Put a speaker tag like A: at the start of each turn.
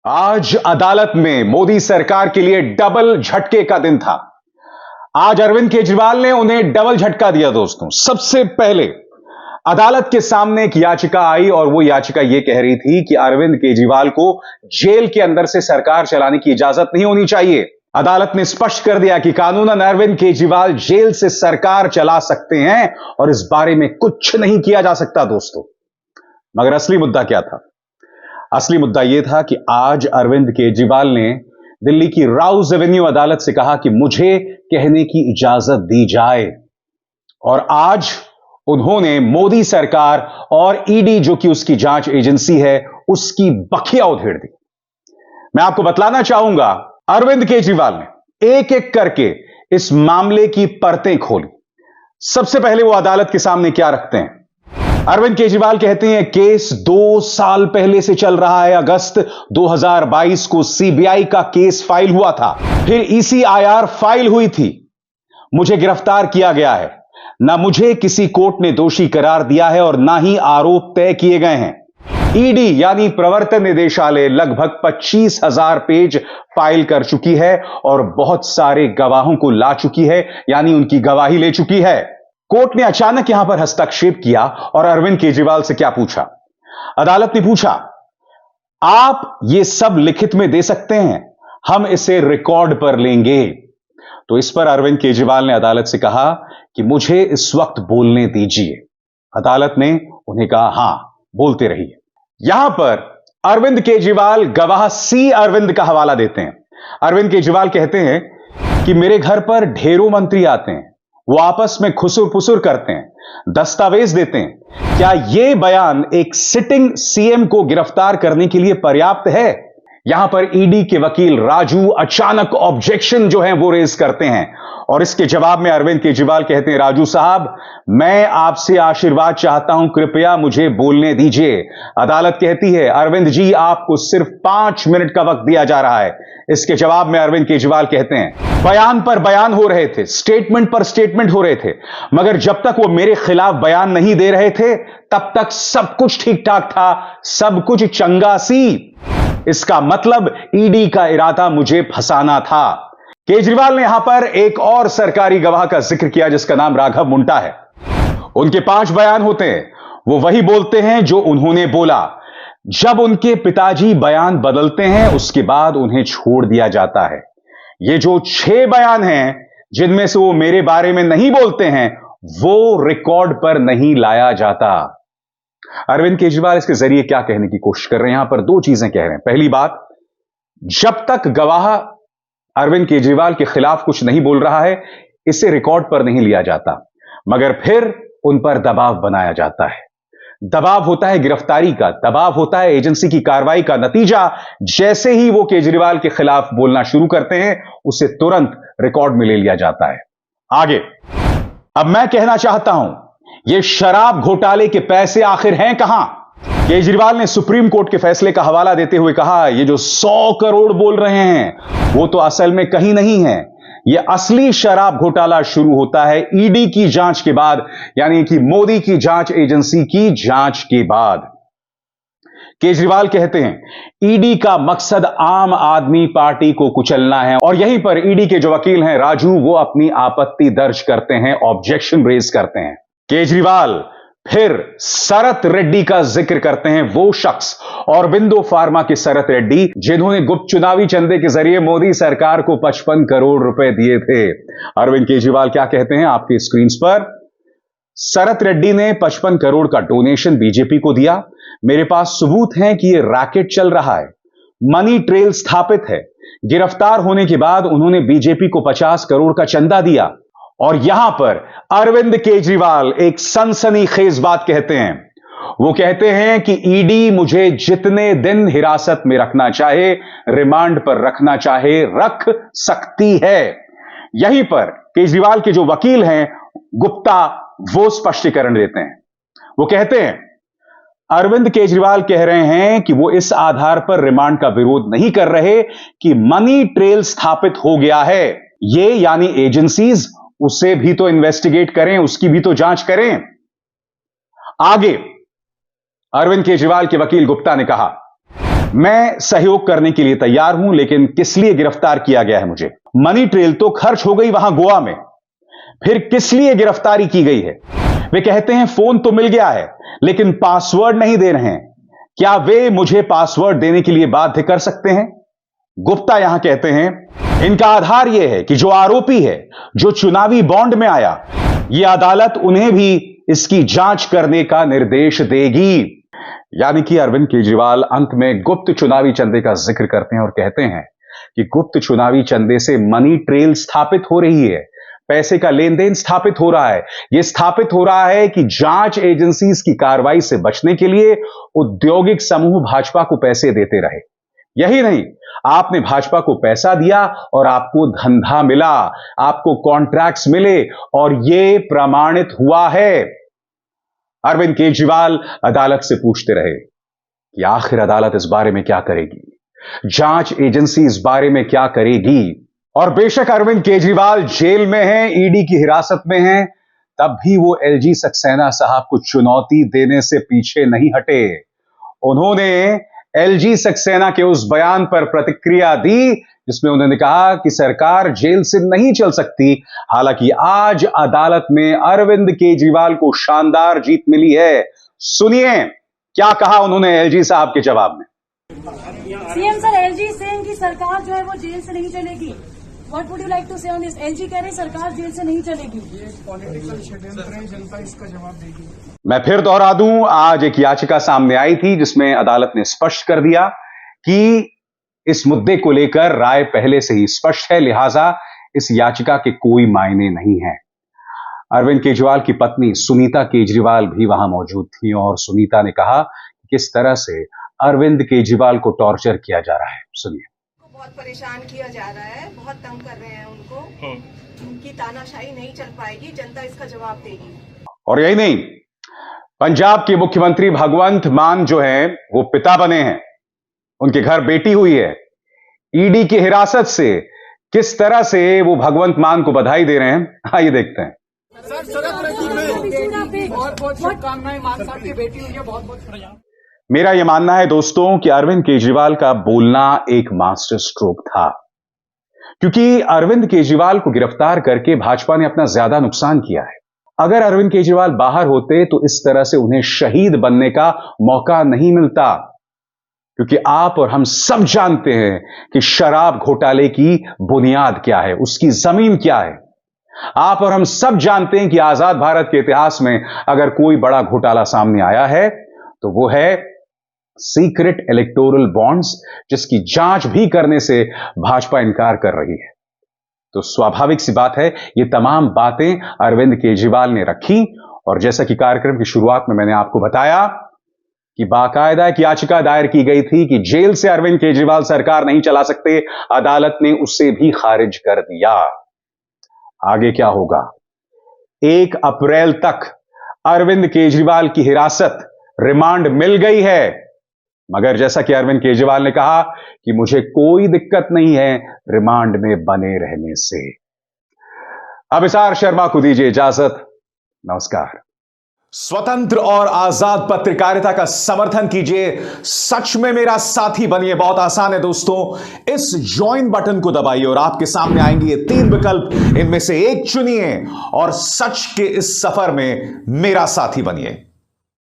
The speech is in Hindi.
A: आज अदालत में मोदी सरकार के लिए डबल झटके का दिन था। आज अरविंद केजरीवाल ने उन्हें डबल झटका दिया दोस्तों। सबसे पहले अदालत के सामने एक याचिका आई और वो याचिका ये कह रही थी कि अरविंद केजरीवाल को जेल के अंदर से सरकार चलाने की इजाजत नहीं होनी चाहिए। अदालत ने स्पष्ट कर दिया कि कानूनन अरविंद केजरीवाल जेल से सरकार चला सकते हैं और इस बारे में कुछ नहीं किया जा सकता दोस्तों। मगर असली मुद्दा क्या था? असली मुद्दा यह था कि आज अरविंद केजरीवाल ने दिल्ली की राउज एवेन्यू अदालत से कहा कि मुझे कहने की इजाजत दी जाए, और आज उन्होंने मोदी सरकार और ईडी जो कि उसकी जांच एजेंसी है उसकी बखिया उधेड़ दी। मैं आपको बतलाना चाहूंगा, अरविंद केजरीवाल ने एक एक करके इस मामले की परतें खोली। सबसे पहले वो अदालत के सामने क्या रखते हैं? अरविंद केजरीवाल कहते हैं केस 2 साल पहले से चल रहा है। अगस्त 2022 को सीबीआई का केस फाइल हुआ था, फिर ईसीआईआर फाइल हुई थी। मुझे गिरफ्तार किया गया है। ना मुझे किसी कोर्ट ने दोषी करार दिया है और ना ही आरोप तय किए गए हैं। ईडी यानी प्रवर्तन निदेशालय लगभग 25,000 पेज फाइल कर चुकी है और बहुत सारे गवाहों को ला चुकी है, यानी उनकी गवाही ले चुकी है। कोर्ट ने अचानक यहां पर हस्तक्षेप किया और अरविंद केजरीवाल से क्या पूछा? अदालत ने पूछा, आप ये सब लिखित में दे सकते हैं, हम इसे रिकॉर्ड पर लेंगे। तो इस पर अरविंद केजरीवाल ने अदालत से कहा कि मुझे इस वक्त बोलने दीजिए। अदालत ने उन्हें कहा, हां बोलते रहिए। यहां पर अरविंद केजरीवाल गवाह सी अरविंद का हवाला देते हैं। अरविंद केजरीवाल कहते हैं कि मेरे घर पर ढेरों मंत्री आते हैं, वो आपस में खुसुर फुसुर करते हैं, दस्तावेज देते हैं। क्या यह बयान एक सिटिंग सीएम को गिरफ्तार करने के लिए पर्याप्त है? यहां पर ईडी के वकील राजू अचानक ऑब्जेक्शन जो है वो रेज करते हैं और इसके जवाब में अरविंद केजरीवाल कहते हैं, राजू साहब मैं आपसे आशीर्वाद चाहता हूं, कृपया मुझे बोलने दीजिए। अदालत कहती है, अरविंद जी आपको सिर्फ 5 मिनट का वक्त दिया जा रहा है। इसके जवाब में अरविंद केजरीवाल कहते हैं, बयान पर बयान हो रहे थे, स्टेटमेंट पर स्टेटमेंट हो रहे थे, मगर जब तक वो मेरे खिलाफ बयान नहीं दे रहे थे तब तक सब कुछ ठीक ठाक था, सब कुछ चंगा सी। इसका मतलब ईडी का इरादा मुझे फंसाना था। केजरीवाल ने यहां पर एक और सरकारी गवाह का जिक्र किया जिसका नाम राघव मुंडा है। उनके 5 बयान होते हैं, वो वही बोलते हैं जो उन्होंने बोला। जब उनके पिताजी बयान बदलते हैं उसके बाद उन्हें छोड़ दिया जाता है। ये जो 6 बयान हैं जिनमें से वो मेरे बारे में नहीं बोलते हैं वो रिकॉर्ड पर नहीं लाया जाता। अरविंद केजरीवाल इसके जरिए क्या कहने की कोशिश कर रहे हैं? यहां पर 2 चीजें कह रहे हैं। पहली बात, जब तक गवाह अरविंद केजरीवाल के खिलाफ कुछ नहीं बोल रहा है इसे रिकॉर्ड पर नहीं लिया जाता, मगर फिर उन पर दबाव बनाया जाता है। दबाव होता है गिरफ्तारी का, दबाव होता है एजेंसी की कार्रवाई का। नतीजा, जैसे ही वो केजरीवाल के खिलाफ बोलना शुरू करते हैं उसे तुरंत रिकॉर्ड में ले लिया जाता है। आगे अब मैं कहना चाहता हूं, ये शराब घोटाले के पैसे आखिर हैं कहां? केजरीवाल ने सुप्रीम कोर्ट के फैसले का हवाला देते हुए कहा, ये जो 100 करोड़ बोल रहे हैं वो तो असल में कहीं नहीं है। यह असली शराब घोटाला शुरू होता है ईडी की जांच के बाद, यानी कि मोदी की जांच एजेंसी की जांच के बाद। केजरीवाल कहते हैं ईडी का मकसद आम आदमी पार्टी को कुचलना है, और यहीं पर ईडी के जो वकील हैं राजू, वो अपनी आपत्ति दर्ज करते हैं, ऑब्जेक्शन रेज करते हैं। केजरीवाल फिर शरत रेड्डी का जिक्र करते हैं, वो शख्स औरबिंदो फार्मा के शरत रेड्डी जिन्होंने गुप्त चुनावी चंदे के जरिए मोदी सरकार को 55 करोड़ रुपए दिए थे। अरविंद केजरीवाल क्या कहते हैं आपकी स्क्रीन पर? शरत रेड्डी ने 55 करोड़ का डोनेशन बीजेपी को दिया। मेरे पास सबूत हैं कि यह रैकेट चल रहा है, मनी ट्रेल स्थापित है। गिरफ्तार होने के बाद उन्होंने बीजेपी को 50 करोड़ का चंदा दिया। और यहां पर अरविंद केजरीवाल एक सनसनीखेज बात कहते हैं। वो कहते हैं कि ईडी मुझे जितने दिन हिरासत में रखना चाहे, रिमांड पर रखना चाहे, रख सकती है। यहीं पर केजरीवाल के जो वकील हैं गुप्ता, वो स्पष्टीकरण देते हैं। वो कहते हैं अरविंद केजरीवाल कह रहे हैं कि वो इस आधार पर रिमांड का विरोध नहीं कर रहे कि मनी ट्रेल स्थापित हो गया है। ये यानी एजेंसीज उसे भी तो इन्वेस्टिगेट करें, उसकी भी तो जांच करें। आगे अरविंद केजरीवाल के वकील गुप्ता ने कहा, मैं सहयोग करने के लिए तैयार हूं, लेकिन किस लिए गिरफ्तार किया गया है मुझे? मनी ट्रेल तो खर्च हो गई वहां गोवा में, फिर किस लिए गिरफ्तारी की गई है? वे कहते हैं फोन तो मिल गया है, लेकिन पासवर्ड नहीं दे रहे हैं। क्या वे मुझे पासवर्ड देने के लिए बाध्य कर सकते हैं? गुप्ता यहां कहते हैं इनका आधार यह है कि जो आरोपी है, जो चुनावी बॉन्ड में आया, यह अदालत उन्हें भी इसकी जांच करने का निर्देश देगी। यानी कि अरविंद केजरीवाल अंत में गुप्त चुनावी चंदे का जिक्र करते हैं और कहते हैं कि गुप्त चुनावी चंदे से मनी ट्रेल स्थापित हो रही है, पैसे का लेन देन स्थापित हो रहा है। यह स्थापित हो रहा है कि जांच एजेंसीज की कार्रवाई से बचने के लिए औद्योगिक समूह भाजपा को पैसे देते रहे। यही नहीं, आपने भाजपा को पैसा दिया और आपको धंधा मिला, आपको कॉन्ट्रैक्ट्स मिले, और यह प्रमाणित हुआ है। अरविंद केजरीवाल अदालत से पूछते रहे कि आखिर अदालत इस बारे में क्या करेगी, जांच एजेंसी इस बारे में क्या करेगी। और बेशक अरविंद केजरीवाल जेल में हैं, ईडी की हिरासत में हैं, तब भी वो एलजी सक्सेना साहब को चुनौती देने से पीछे नहीं हटे। उन्होंने एलजी सक्सेना के उस बयान पर प्रतिक्रिया दी जिसमें उन्होंने कहा कि सरकार जेल से नहीं चल सकती। हालांकि आज अदालत में अरविंद केजरीवाल को शानदार जीत मिली है। सुनिए क्या कहा उन्होंने एलजी साहब के जवाब में।
B: सीएम सर, एलजी सेइंग कि सरकार जो है वो जेल से नहीं चलेगी। What would you like to say on this? LG कह रहे सरकार जेल से नहीं चलेगी। ये पॉलिटिकल षड्यंत्र है, जनता इसका जवाब देगी।
A: मैं फिर दोहरा दूं, आज एक याचिका सामने आई थी जिसमें अदालत ने स्पष्ट कर दिया कि इस मुद्दे को लेकर राय पहले से ही स्पष्ट है, लिहाजा इस याचिका के कोई मायने नहीं है। अरविंद केजरीवाल की पत्नी सुनीता केजरीवाल भी वहां मौजूद थी और सुनीता ने कहा कि किस तरह से अरविंद केजरीवाल को टॉर्चर किया जा रहा है। सुनिए।
C: बहुत परेशान किया जा रहा है, बहुत तंग कर रहे हैं उनको। उनकी तानाशाही नहीं चल पाएगी, जनता इसका जवाब देगी। और
A: यही नहीं, पंजाब के मुख्यमंत्री भगवंत मान जो हैं वो पिता बने हैं, उनके घर बेटी हुई है। ईडी की हिरासत से किस तरह से वो भगवंत मान को बधाई दे रहे हैं, आइए देखते हैं।
B: बहुत बहुत शुभकामनाएं, मान साहब की बेटी हुई है, बहुत बहुत।
A: मेरा यह मानना है दोस्तों कि अरविंद केजरीवाल का बोलना एक मास्टर स्ट्रोक था, क्योंकि अरविंद केजरीवाल को गिरफ्तार करके भाजपा ने अपना ज्यादा नुकसान किया है। अगर अरविंद केजरीवाल बाहर होते तो इस तरह से उन्हें शहीद बनने का मौका नहीं मिलता, क्योंकि आप और हम सब जानते हैं कि शराब घोटाले की बुनियाद क्या है, उसकी जमीन क्या है। आप और हम सब जानते हैं कि आजाद भारत के इतिहास में अगर कोई बड़ा घोटाला सामने आया है तो वो है सीक्रेट इलेक्टोरल बॉन्ड्स, जिसकी जांच भी करने से भाजपा इनकार कर रही है। तो स्वाभाविक सी बात है, ये तमाम बातें अरविंद केजरीवाल ने रखी, और जैसा कि कार्यक्रम की शुरुआत में मैंने आपको बताया कि बाकायदा एक याचिका दायर की गई थी कि जेल से अरविंद केजरीवाल सरकार नहीं चला सकते, अदालत ने उसे भी खारिज कर दिया। आगे क्या होगा? 1 अप्रैल तक अरविंद केजरीवाल की हिरासत, रिमांड मिल गई है, मगर जैसा कि अरविंद केजरीवाल ने कहा कि मुझे कोई दिक्कत नहीं है रिमांड में बने रहने से। अभिसार शर्मा को दीजिए इजाजत। नमस्कार। स्वतंत्र और आजाद पत्रकारिता का समर्थन कीजिए, सच में मेरा साथी बनिए। बहुत आसान है दोस्तों, इस ज्वाइन बटन को दबाइए और आपके सामने आएंगे ये 3 विकल्प, इनमें से एक चुनिए और सच के इस सफर में मेरा साथी बनिए।